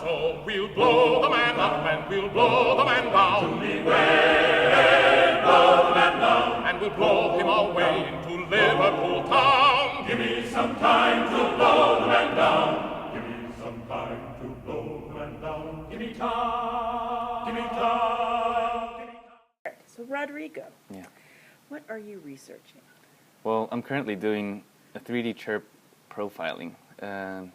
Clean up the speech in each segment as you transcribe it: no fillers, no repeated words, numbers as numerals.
So we'll blow the man up and we'll blow the man down. Blow the man down. And we'll blow him away into Liverpool town. Give me some time to blow the man down. Give me some time to blow the man down. Give me time. Give me time. Give me time. So Rodrigo, Yeah. what are you researching? Well, I'm currently doing a 3D CHIRP profiling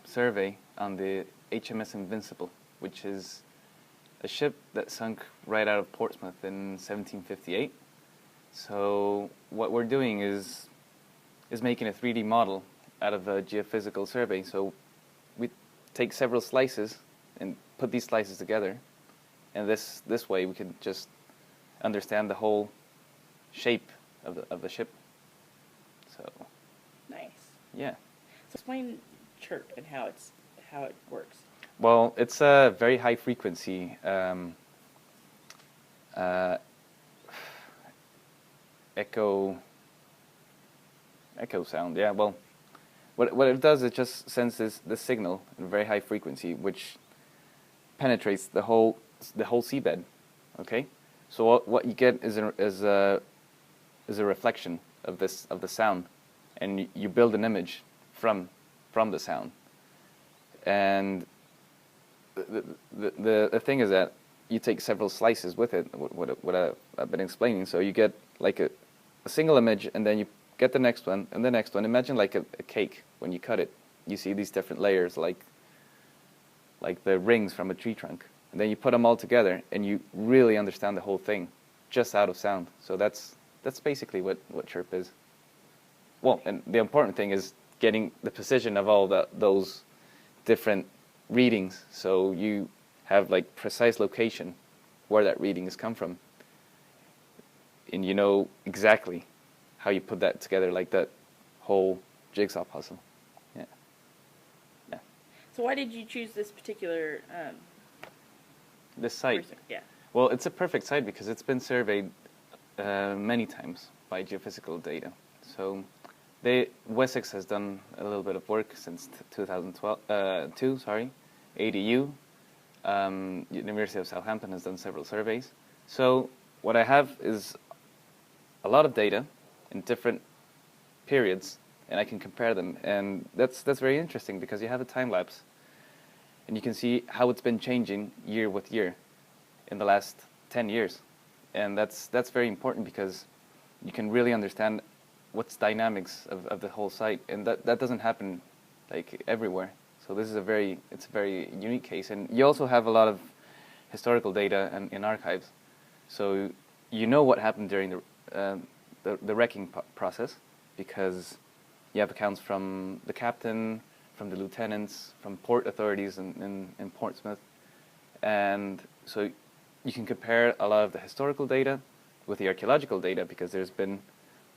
survey on the HMS Invincible, which is a ship that sunk right out of Portsmouth in 1758. So what we're doing is making a 3D model out of a geophysical survey. So we take several slices and put these slices together, and this way we can just understand the whole shape of the ship. So Nice. yeah. So explain CHIRP and how it works. Well, it's a very high frequency echo sound. Yeah. Well, what it does, it just sends this signal at a very high frequency, which penetrates the whole seabed. Okay. So what you get is a reflection of the sound, and you build an image from the sound. And the thing is that you take several slices with it, what I've been explaining. So you get like a single image, and then you get the next one, and the next one. Imagine like a cake. When you cut it, you see these different layers, like the rings from a tree trunk. And then you put them all together, and you really understand the whole thing, just out of sound. So that's basically what CHIRP is. Well, and the important thing is getting the precision of all those different readings, so you have like precise location where that reading has come from, and you know exactly how you put that together, like that whole jigsaw puzzle. Yeah. Yeah. So why did you choose this particular This site. person? Yeah. Well, it's a perfect site because it's been surveyed many times by geophysical data. So Wessex has done a little bit of work since 2012. ADU, University of Southampton has done several surveys. So what I have is a lot of data in different periods, and I can compare them. And that's very interesting because you have a time lapse, and you can see how it's been changing year with year in the last 10 years. And that's very important because you can really understand what's dynamics of the whole site, and that doesn't happen like everywhere. So this is a very unique case, and you also have a lot of historical data in archives. So you know what happened during the wrecking process, because you have accounts from the captain, from the lieutenants, from port authorities in Portsmouth, and so you can compare a lot of the historical data with the archaeological data, because there's been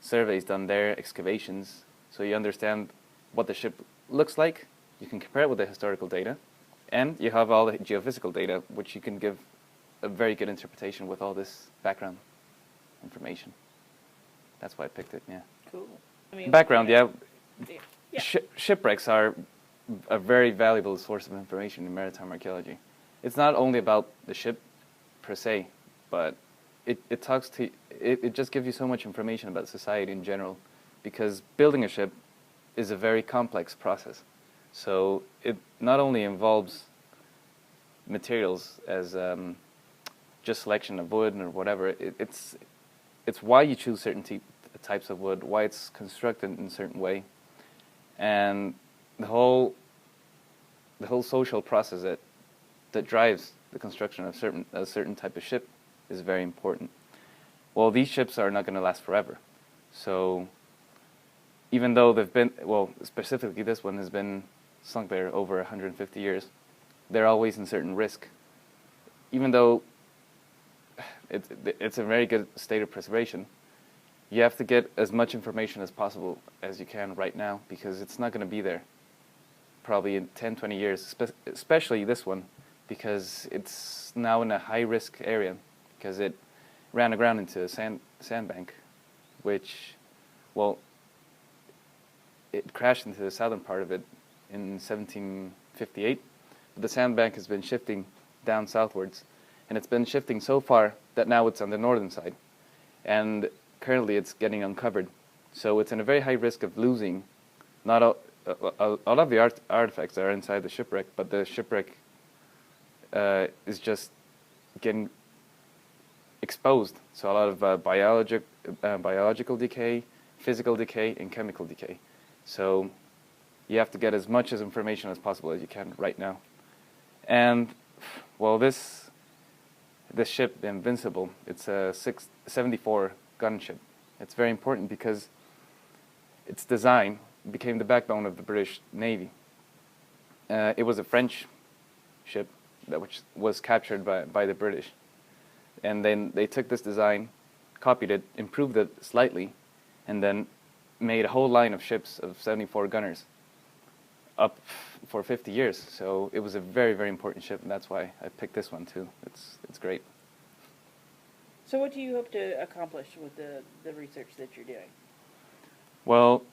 surveys done there, excavations, so you understand what the ship looks like. You can compare it with the historical data, and you have all the geophysical data, which you can give a very good interpretation with all this background information. That's why I picked it. Yeah. Cool. I mean, Background, yeah. Yeah. Shipwrecks are a very valuable source of information in maritime archaeology. It's not only about the ship per se, but it talks to it just gives you so much information about society in general, because building a ship is a very complex process. So it not only involves materials as just selection of wood or whatever. It's why you choose certain types of wood, why it's constructed in a certain way, and the whole social process that drives the construction of a certain type of ship is very important. Well, these ships are not going to last forever, so even though they've been, well, specifically this one has been sunk there over 150 years, they're always in certain risk. Even though it's a very good state of preservation, you have to get as much information as possible as you can right now, because it's not going to be there probably in 10, 20 years, especially this one, because it's now in a high-risk area, because it ran aground into a sandbank, which, well, it crashed into the southern part of it in 1758, the sandbank has been shifting down southwards, and it's been shifting so far that now it's on the northern side, and currently it's getting uncovered. So it's in a very high risk of losing not a lot of the artifacts that are inside the shipwreck, but the shipwreck is just getting exposed. So a lot of biological decay, physical decay, and chemical decay. So you have to get as much information as possible as you can right now. And well, this ship, the Invincible, it's a 74 gun ship. It's very important because its design became the backbone of the British Navy. It was a French ship which was captured by the British. And then they took this design, copied it, improved it slightly, and then made a whole line of ships of 74 gunners up for 50 years. So it was a very, very important ship, and that's why I picked this one too. It's great. So what do you hope to accomplish with the research that you're doing? Well,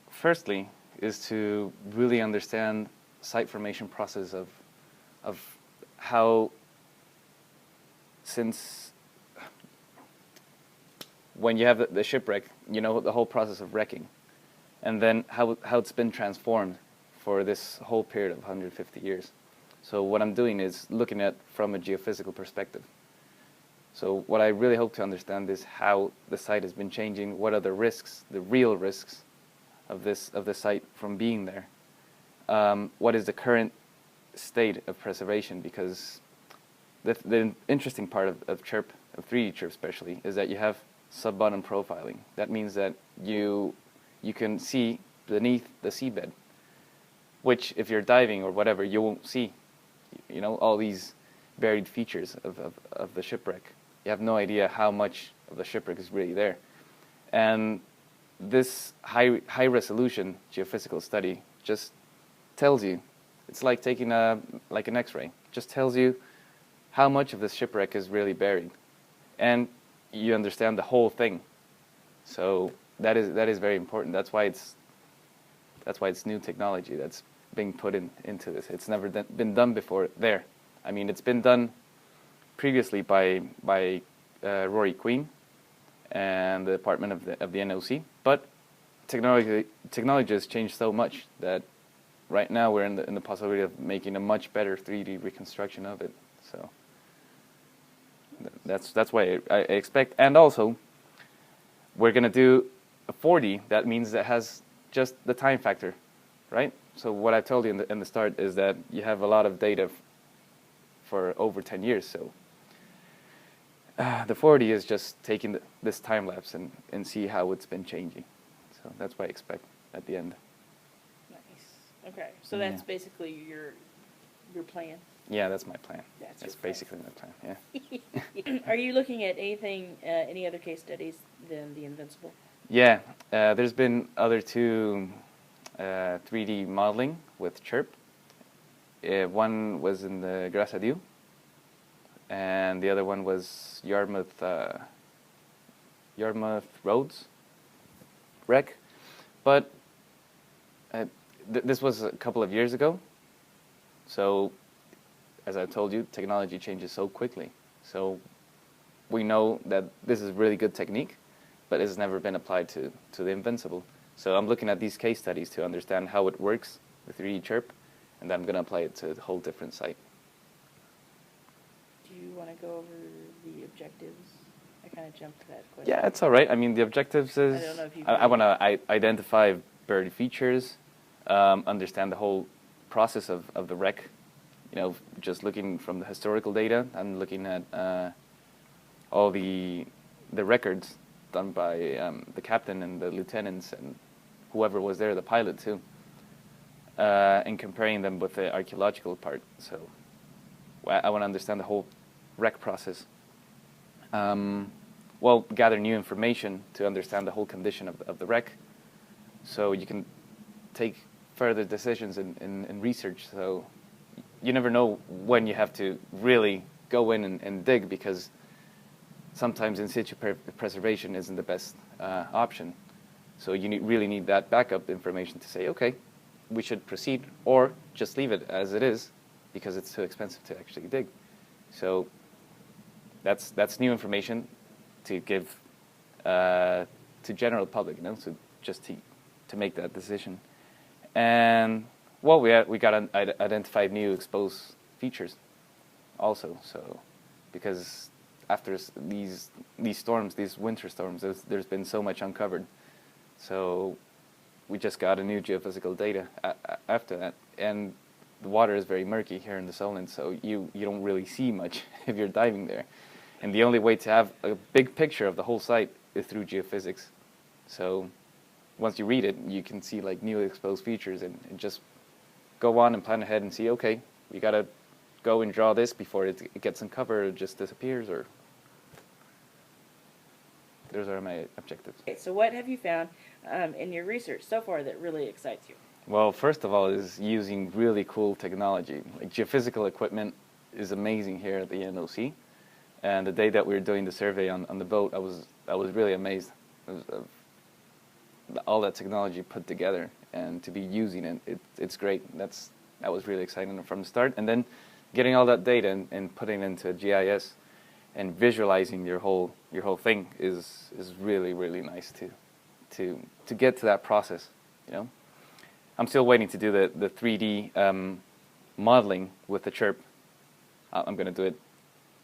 firstly is to really understand site formation process of how, since when you have the shipwreck, you know the whole process of wrecking, and then how it's been transformed for this whole period of 150 years. So what I'm doing is looking at from a geophysical perspective. So what I really hope to understand is how the site has been changing, what are the risks, the real risks of the site from being there. What is the current state of preservation? Because the interesting part of CHIRP, of 3D CHIRP especially, is that you have sub-bottom profiling. That means that you can see beneath the seabed, which if you're diving or whatever, you won't see. You know, all these buried features of the shipwreck. You have no idea how much of the shipwreck is really there. And this high resolution geophysical study just tells you, it's like taking like an X-ray, just tells you how much of this shipwreck is really buried. And you understand the whole thing. So that is very important. That's why it's new technology that's being put into this. It's never been done before there. I mean, it's been done previously by Rory Queen and the Department of the NOC, but technology has changed so much that right now we're in the possibility of making a much better 3D reconstruction of it. So that's why I expect. And also, we're going to do a 4D. That means that has just the time factor, right? So what I told you in the start is that you have a lot of data for over 10 years. So the 4D is just taking this time lapse and see how it's been changing. So that's what I expect at the end. Nice. Okay. So that's basically your plan. Yeah, that's my plan. That's basically my plan. Yeah. Are you looking at any other case studies than the Invincible? Yeah. There's been other two 3D modeling with CHIRP. One was in the Grace a Dieu, and the other one was Yarmouth Roads wreck. But this was a couple of years ago. So, as I told you, technology changes so quickly. So we know that this is really good technique, but it's never been applied to the Invincible. So I'm looking at these case studies to understand how it works with 3D CHIRP, and then I'm going to apply it to a whole different site. Do you want to go over the objectives? I kind of jumped to that question. Yeah, it's all right. I mean, the objectives is I don't know if you I want to identify buried features, understand the whole process of the wreck. You know, just looking from the historical data, I'm looking at all the records done by the captain and the lieutenants and whoever was there, the pilot too, and comparing them with the archaeological part. So I want to understand the whole wreck process. Well, gather new information to understand the whole condition of the wreck, so you can take further decisions in research. So you never know when you have to really go in and dig, because sometimes in situ preservation isn't the best option. So you really need that backup information to say, okay, we should proceed, or just leave it as it is because it's too expensive to actually dig. So that's new information to give to general public, you know, so just to make that decision. And well, we got identified new exposed features also. So because after these storms, these winter storms, there's been so much uncovered. So we just got a new geophysical data after that, and the water is very murky here in the Solent, so you don't really see much if you're diving there. And the only way to have a big picture of the whole site is through geophysics. So once you read it, you can see like new exposed features and just go on and plan ahead and see, okay, we got to go and draw this before it gets uncovered or just disappears. Or those are my objectives. Okay, so what have you found in your research so far that really excites you? Well, first of all, is using really cool technology. Like geophysical equipment is amazing here at the NOC. And the day that we were doing the survey on the boat, I was really amazed. It was, all that technology put together, and to be using it, it's great. That was really exciting from the start. And then getting all that data and putting it into GIS and visualizing your whole thing is really, really nice to get to that process, you know. I'm still waiting to do the 3D modeling with the CHIRP. I'm going to do it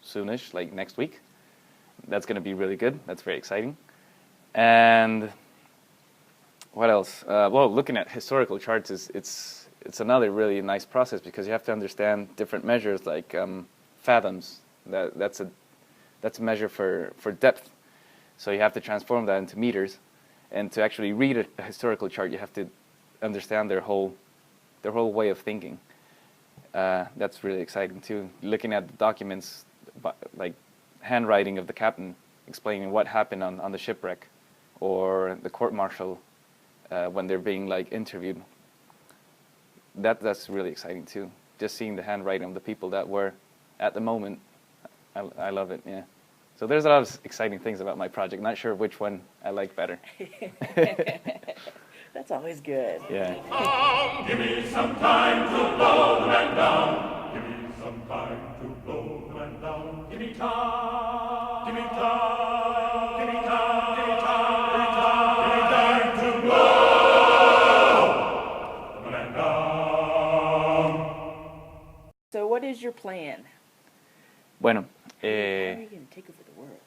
soonish, like next week. That's going to be really good. That's very exciting. And what else? Well, looking at historical charts it's another really nice process, because you have to understand different measures like fathoms. That's a measure for depth. So you have to transform that into meters, and to actually read a historical chart, you have to understand their whole way of thinking. That's really exciting too. Looking at the documents, like handwriting of the captain explaining what happened on the shipwreck, or the court-martial when they're being like interviewed. That's really exciting too. Just seeing the handwriting of the people that were at the moment. I love it. Yeah. So there's a lot of exciting things about my project. Not sure which one I like better. That's always good. Yeah. Give me some time to blow the man down. Give me some time to blow the man down. Give me time. Give me time. Give me time. Give me time. Give me time. Give me time to blow the man down. So what is your plan? Bueno. How are you going to take over the world?